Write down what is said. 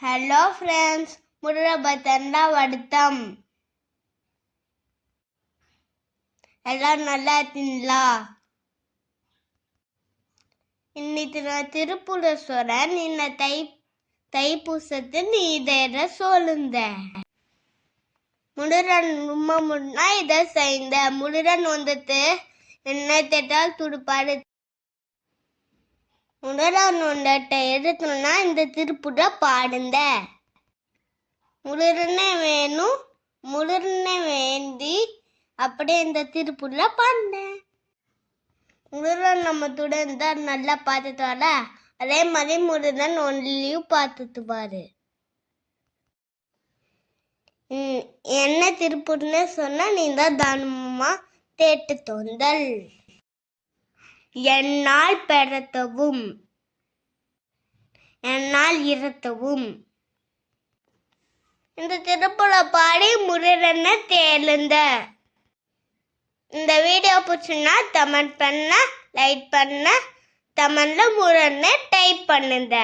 Hello friends, முருகபத்தண்டா வடுத்தம். எல்லாம் நல்லா இருக்கீங்களா? இன்னைக்கு நான் திருப்புரஸ்வரன் இந்த தைப்பூசத்து நீ இதை சொல்லுந்த முருகன் ரொம்ப முன்னா இதை செய்த முருகன் வந்துட்டு என்ன கேட்டால் துடுப்பாடு. முருகன் வந்துட்ட எதுக்குன்னா இந்த திருப்புற பாடுந்த முருகனே வேணும், முருகனே வேண்டி அப்படியே இந்த திருப்புற பாடினேன். முருகன் நம்ம துடர்ந்தா நல்லா பார்த்துட்டு வர, அதே மாதிரி முருகன் ஒன்லியும் பார்த்துட்டு பாரு. என்ன திருப்புன்னு சொன்னா நீ தான் தானமா தேட்டு தொந்தல். என்னால் பெறத்தவும் என்னால் இருத்தவும் இந்த திருப்புற பாடி முருகனை தேழுந்த. இந்த வீடியோ பிடிச்சுன்னா கமெண்ட் பண்ண, லைக் பண்ண, கமெண்ட்ல முருகனை டைப் பண்ணுங்க.